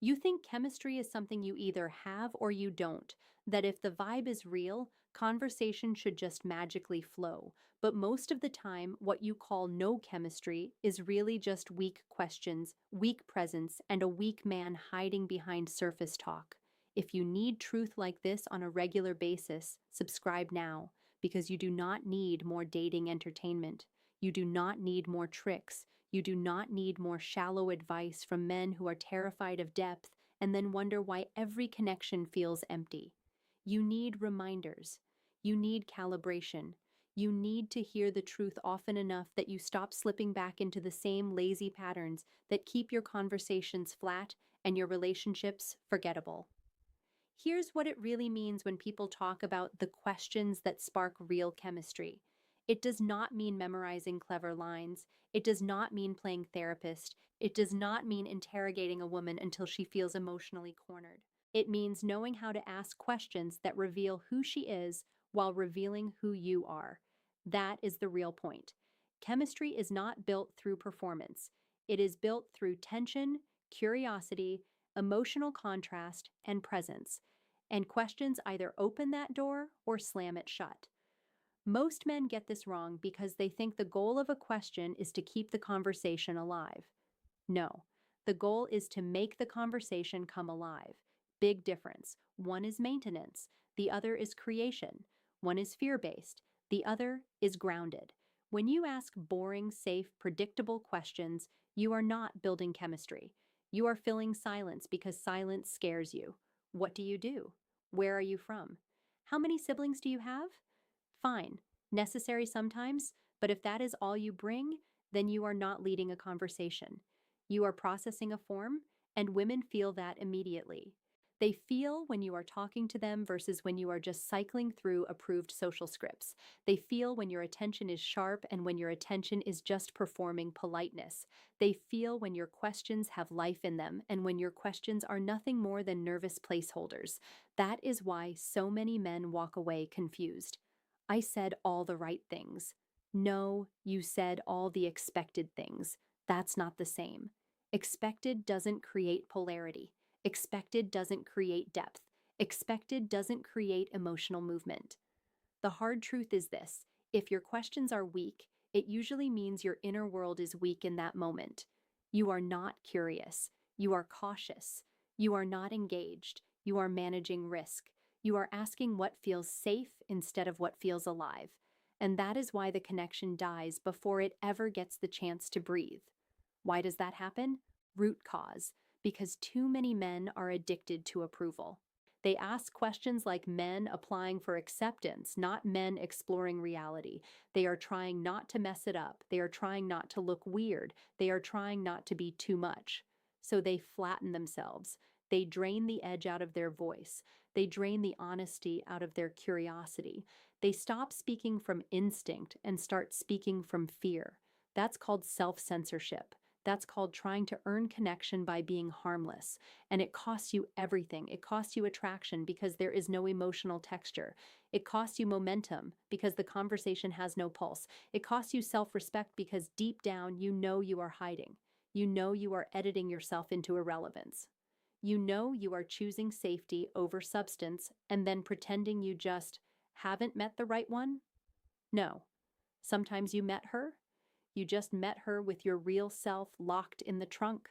You think chemistry is something you either have or you don't, that if the vibe is real, conversation should just magically flow. But most of the time, what you call no chemistry is really just weak questions, weak presence, and a weak man hiding behind surface talk. If you need truth like this on a regular basis, subscribe now, because you do not need more dating entertainment. You do not need more tricks. You do not need more shallow advice from men who are terrified of depth and then wonder why every connection feels empty. You need reminders. You need calibration. You need to hear the truth often enough that you stop slipping back into the same lazy patterns that keep your conversations flat and your relationships forgettable. Here's what it really means when people talk about the questions that spark real chemistry. It does not mean memorizing clever lines. It does not mean playing therapist. It does not mean interrogating a woman until she feels emotionally cornered. It means knowing how to ask questions that reveal who she is while revealing who you are. That is the real point. Chemistry is not built through performance. It is built through tension, curiosity, emotional contrast, and presence. And questions either open that door or slam it shut. Most men get this wrong because they think the goal of a question is to keep the conversation alive. No, the goal is to make the conversation come alive. Big difference. One is maintenance, the other is creation. One is fear based, the other is grounded. When you ask boring, safe, predictable questions, you are not building chemistry. You are filling silence because silence scares you. What do you do? Where are you from? How many siblings do you have? Fine, necessary sometimes, but if that is all you bring, then you are not leading a conversation. You are processing a form, and women feel that immediately. They feel when you are talking to them versus when you are just cycling through approved social scripts. They feel when your attention is sharp and when your attention is just performing politeness. They feel when your questions have life in them and when your questions are nothing more than nervous placeholders. That is why so many men walk away confused. I said all the right things. No, you said all the expected things. That's not the same. Expected doesn't create polarity. Expected doesn't create depth. Expected doesn't create emotional movement. The hard truth is this: if your questions are weak, it usually means your inner world is weak in that moment. You are not curious. You are cautious. You are not engaged. You are managing risk. You are asking what feels safe instead of what feels alive. And that is why the connection dies before it ever gets the chance to breathe. Why does that happen? Root cause: because too many men are addicted to approval. They ask questions like men applying for acceptance, not men exploring reality. They are trying not to mess it up. They are trying not to look weird. They are trying not to be too much. So they flatten themselves. They drain the edge out of their voice. They drain the honesty out of their curiosity. They stop speaking from instinct and start speaking from fear. That's called self-censorship. That's called trying to earn connection by being harmless. And it costs you everything. It costs you attraction because there is no emotional texture. It costs you momentum because the conversation has no pulse. It costs you self-respect because deep down you know you are hiding. You know you are editing yourself into irrelevance. You know you are choosing safety over substance and then pretending you just haven't met the right one? No. Sometimes you met her. You just met her with your real self locked in the trunk.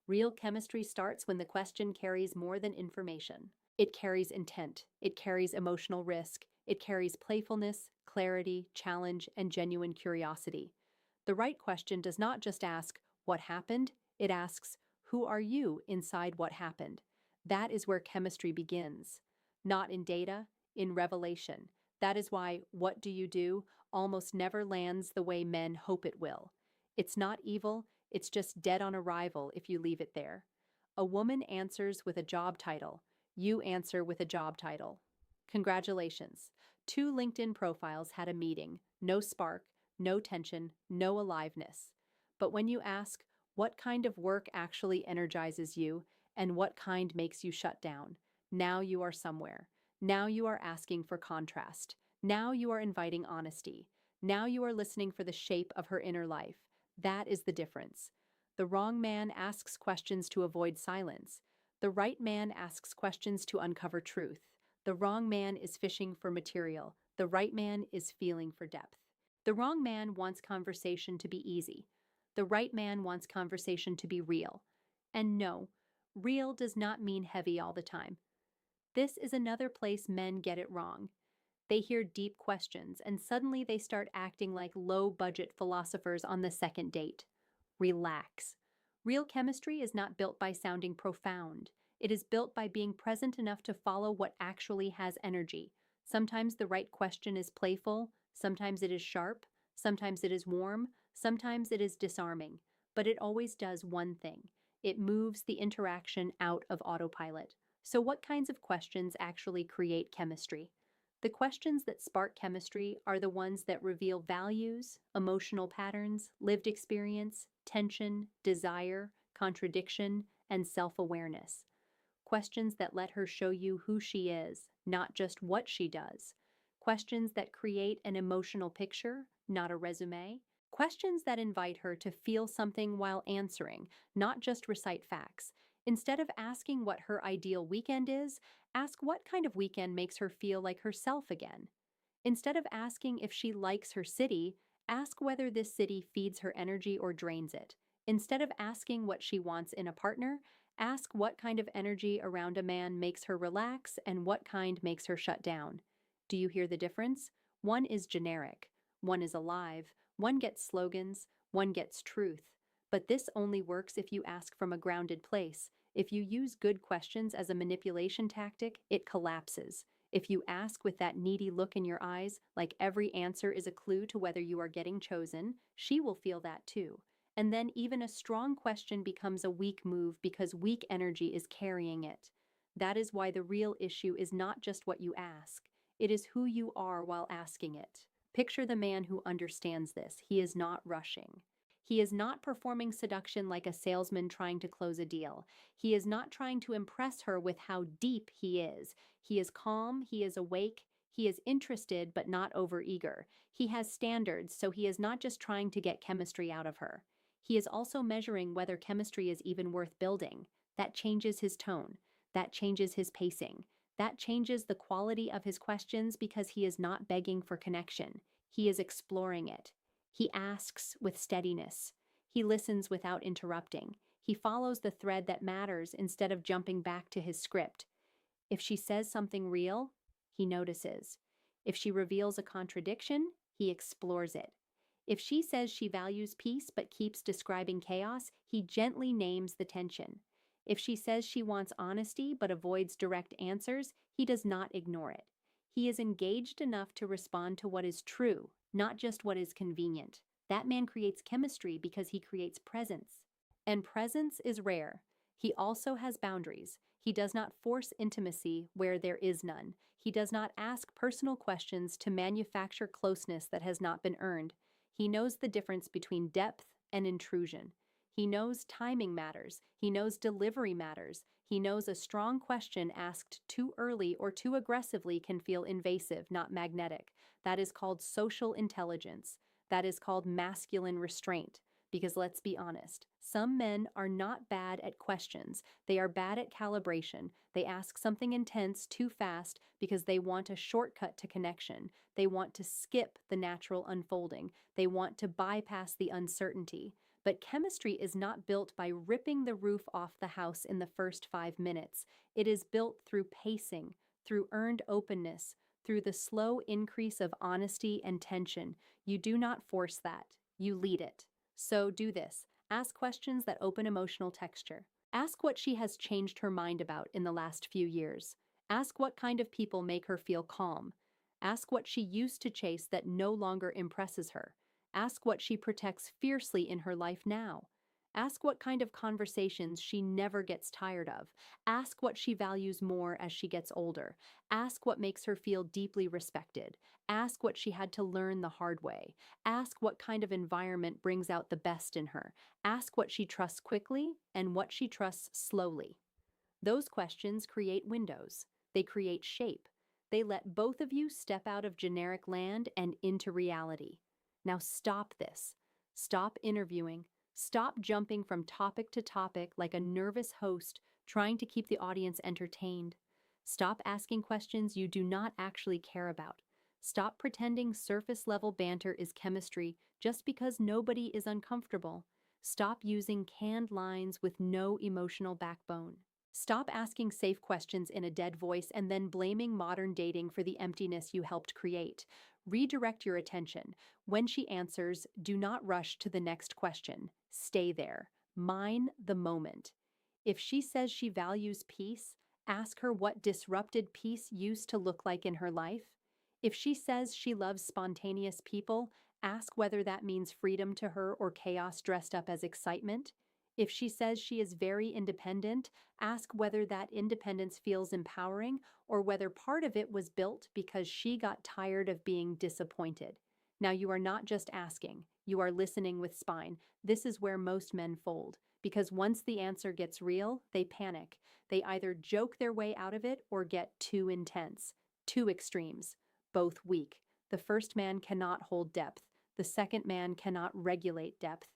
Real chemistry starts when the question carries more than information. It carries intent. It carries emotional risk. It carries playfulness, clarity, challenge, and genuine curiosity. The right question does not just ask, "What happened?" It asks, "Who are you inside what happened?" That is where chemistry begins. Not in data, in revelation. That is why "What do you do?" almost never lands the way men hope it will. It's not evil, it's just dead on arrival if you leave it there. A woman answers with a job title. You answer with a job title. Congratulations. Two LinkedIn profiles had a meeting. No spark, no tension, no aliveness. But when you ask, what kind of work actually energizes you and what kind makes you shut down? Now you are somewhere. Now you are asking for contrast. Now you are inviting honesty. Now you are listening for the shape of her inner life. That is the difference. The wrong man asks questions to avoid silence. The right man asks questions to uncover truth. The wrong man is fishing for material. The right man is feeling for depth. The wrong man wants conversation to be easy. The right man wants conversation to be real. And no, real does not mean heavy all the time. This is another place men get it wrong. They hear deep questions and suddenly they start acting like low budget philosophers on the second date. Relax. Real chemistry is not built by sounding profound. It is built by being present enough to follow what actually has energy. Sometimes the right question is playful, sometimes it is sharp, sometimes it is warm, sometimes it is disarming. But it always does one thing: it moves the interaction out of autopilot. So, what kinds of questions actually create chemistry? The questions that spark chemistry are the ones that reveal values, emotional patterns, lived experience, tension, desire, contradiction, and self awareness. Questions that let her show you who she is, not just what she does. Questions that create an emotional picture, not a resume. Questions that invite her to feel something while answering, not just recite facts. Instead of asking what her ideal weekend is, ask what kind of weekend makes her feel like herself again. Instead of asking if she likes her city, ask whether this city feeds her energy or drains it. Instead of asking what she wants in a partner, ask what kind of energy around a man makes her relax and what kind makes her shut down. Do you hear the difference? One is generic, one is alive, one gets slogans, one gets truth. But this only works if you ask from a grounded place. If you use good questions as a manipulation tactic, it collapses. If you ask with that needy look in your eyes, like every answer is a clue to whether you are getting chosen, she will feel that too. And then even a strong question becomes a weak move because weak energy is carrying it. That is why the real issue is not just what you ask, it is who you are while asking it. Picture the man who understands this. He is not rushing. He is not performing seduction like a salesman trying to close a deal. He is not trying to impress her with how deep he is. He is calm, he is awake, he is interested but not overeager. He has standards, so he is not just trying to get chemistry out of her. He is also measuring whether chemistry is even worth building. That changes his tone. That changes his pacing. That changes the quality of his questions because he is not begging for connection. He is exploring it. He asks with steadiness. He listens without interrupting. He follows the thread that matters instead of jumping back to his script. If she says something real, he notices. If she reveals a contradiction, he explores it. If she says she values peace but keeps describing chaos, he gently names the tension. If she says she wants honesty but avoids direct answers, he does not ignore it. He is engaged enough to respond to what is true, not just what is convenient. That man creates chemistry because he creates presence. And presence is rare. He also has boundaries. He does not force intimacy where there is none. He does not ask personal questions to manufacture closeness that has not been earned. He knows the difference between depth and intrusion. He knows timing matters. He knows delivery matters. He knows a strong question asked too early or too aggressively can feel invasive, not magnetic. That is called social intelligence. That is called masculine restraint. Because let's be honest, some men are not bad at questions. They are bad at calibration. They ask something intense too fast because they want a shortcut to connection. They want to skip the natural unfolding. They want to bypass the uncertainty. But chemistry is not built by ripping the roof off the house in the first 5 minutes. It is built through pacing, through earned openness, through the slow increase of honesty and tension. You do not force that. You lead it. So do this. Ask questions that open emotional texture. Ask what she has changed her mind about in the last few years. Ask what kind of people make her feel calm. Ask what she used to chase that no longer impresses her. Ask what she protects fiercely in her life now. Ask what kind of conversations she never gets tired of. Ask what she values more as she gets older. Ask what makes her feel deeply respected. Ask what she had to learn the hard way. Ask what kind of environment brings out the best in her. Ask what she trusts quickly and what she trusts slowly. Those questions create windows. They create shape. They let both of you step out of generic land and into reality. Now stop this. Stop interviewing. Stop jumping from topic to topic like a nervous host trying to keep the audience entertained. Stop asking questions you do not actually care about. Stop pretending surface level banter is chemistry just because nobody is uncomfortable. Stop using canned lines with no emotional backbone. Stop asking safe questions in a dead voice and then blaming modern dating for the emptiness you helped create. Redirect your attention. When she answers, do not rush to the next question. Stay there. Mine the moment. If she says she values peace, ask her what disrupted peace used to look like in her life. If she says she loves spontaneous people, ask whether that means freedom to her or chaos dressed up as excitement. If she says she is very independent, ask whether that independence feels empowering or whether part of it was built because she got tired of being disappointed. Now, you are not just asking, you are listening with spine. This is where most men fold, because once the answer gets real, they panic. They either joke their way out of it or get too intense. Two extremes, both weak. The first man cannot hold depth. The second man cannot regulate depth.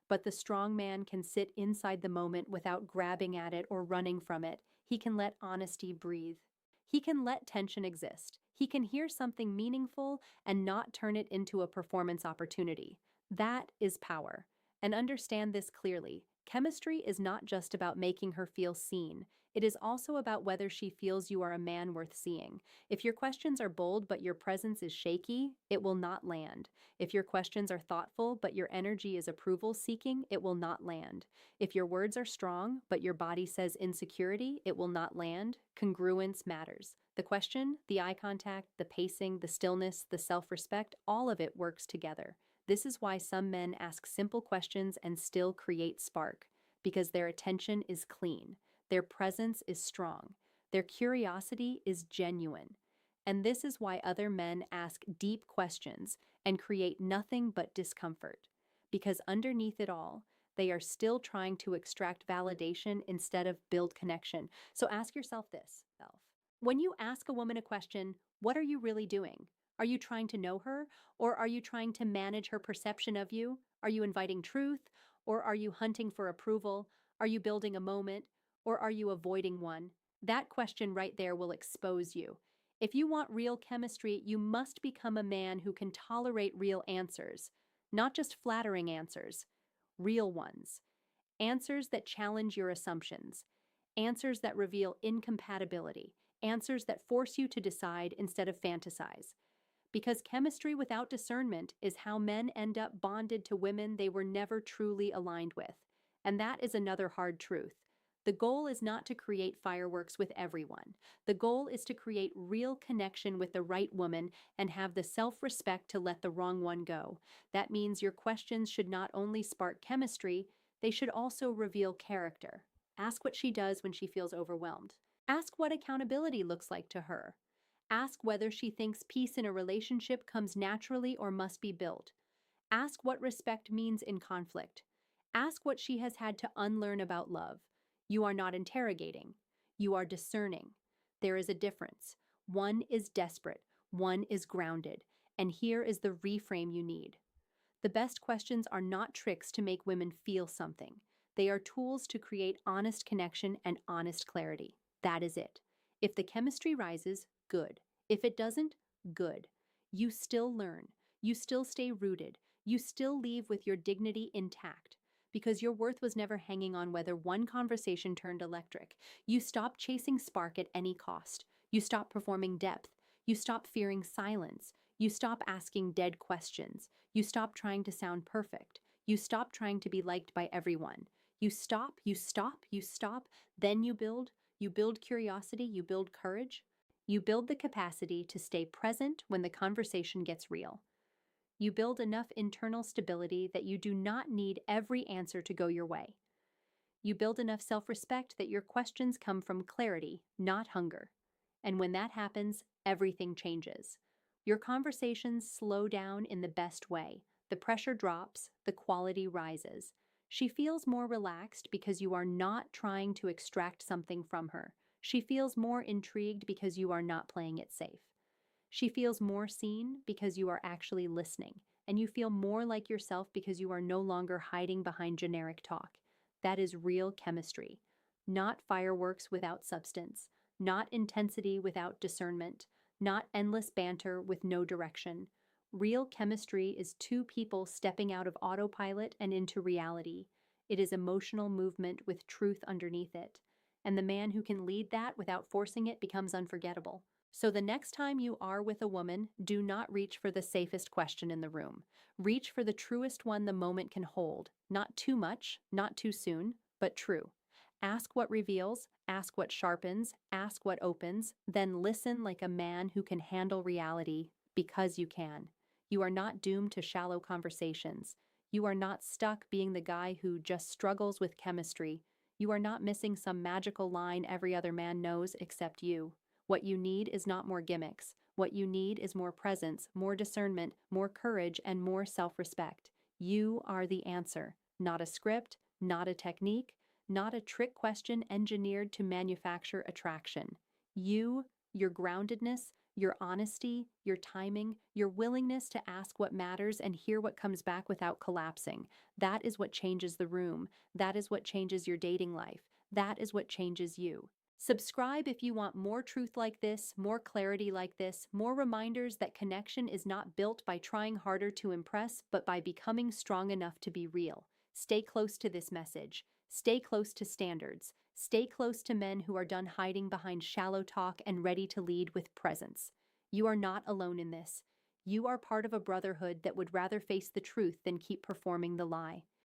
But the strong man can sit inside the moment without grabbing at it or running from it. He can let honesty breathe. He can let tension exist. He can hear something meaningful and not turn it into a performance opportunity. That is power. And understand this clearly. Chemistry is not just about making her feel seen. It is also about whether she feels you are a man worth seeing. If your questions are bold but your presence is shaky, it will not land. If your questions are thoughtful but your energy is approval seeking, it will not land. If your words are strong but your body says insecurity, it will not land. Congruence matters. The question, the eye contact, the pacing, the stillness, the self-respect, all of it works together. This is why some men ask simple questions and still create spark, because their attention is clean, their presence is strong, their curiosity is genuine. And this is why other men ask deep questions and create nothing but discomfort, because underneath it all, they are still trying to extract validation instead of build connection. So ask yourself this, self. When you ask a woman a question, what are you really doing? Are you trying to know her, or are you trying to manage her perception of you? Are you inviting truth, or are you hunting for approval? Are you building a moment, or are you avoiding one? That question right there will expose you. If you want real chemistry, you must become a man who can tolerate real answers, not just flattering answers, real ones. Answers that challenge your assumptions, answers that reveal incompatibility, answers that force you to decide instead of fantasize. Because chemistry without discernment is how men end up bonded to women they were never truly aligned with. And that is another hard truth. The goal is not to create fireworks with everyone. The goal is to create real connection with the right woman and have the self-respect to let the wrong one go. That means your questions should not only spark chemistry, they should also reveal character. Ask what she does when she feels overwhelmed. Ask what accountability looks like to her. Ask whether she thinks peace in a relationship comes naturally or must be built. Ask what respect means in conflict. Ask what she has had to unlearn about love. You are not interrogating. You are discerning. There is a difference. One is desperate. One is grounded. And here is the reframe you need. The best questions are not tricks to make women feel something. They are tools to create honest connection and honest clarity. That is it. If the chemistry rises, good. If it doesn't, good. You still learn. You still stay rooted. You still leave with your dignity intact. Because your worth was never hanging on whether one conversation turned electric. You stop chasing spark at any cost. You stop performing depth. You stop fearing silence. You stop asking dead questions. You stop trying to sound perfect. You stop trying to be liked by everyone. You stop, then you build. You build curiosity, you build courage. You build the capacity to stay present when the conversation gets real. You build enough internal stability that you do not need every answer to go your way. You build enough self-respect that your questions come from clarity, not hunger. And when that happens, everything changes. Your conversations slow down in the best way. The pressure drops, the quality rises. She feels more relaxed because you are not trying to extract something from her. She feels more intrigued because you are not playing it safe. She feels more seen because you are actually listening, and you feel more like yourself because you are no longer hiding behind generic talk. That is real chemistry. not fireworks without substance, not intensity without discernment, not endless banter with no direction. Real chemistry is two people stepping out of autopilot and into reality. It is emotional movement with truth underneath it. And the man who can lead that without forcing it becomes unforgettable. So the next time you are with a woman, do not reach for the safest question in the room. Reach for the truest one the moment can hold. Not too much, not too soon, but true. Ask what reveals, ask what sharpens, ask what opens, then listen like a man who can handle reality because you can. You are not doomed to shallow conversations. You are not stuck being the guy who just struggles with chemistry. You are not missing some magical line every other man knows except you. What you need is not more gimmicks. What you need is more presence, more discernment, more courage, and more self respect. You are the answer, not a script, not a technique, not a trick question engineered to manufacture attraction. You, your groundedness, your honesty, your timing, your willingness to ask what matters and hear what comes back without collapsing. That is what changes the room. That is what changes your dating life. That is what changes you. Subscribe if you want more truth like this, more clarity like this, more reminders that connection is not built by trying harder to impress, but by becoming strong enough to be real. Stay close to this message. Stay close to standards. Stay close to men who are done hiding behind shallow talk and ready to lead with presence. You are not alone in this. You are part of a brotherhood that would rather face the truth than keep performing the lie.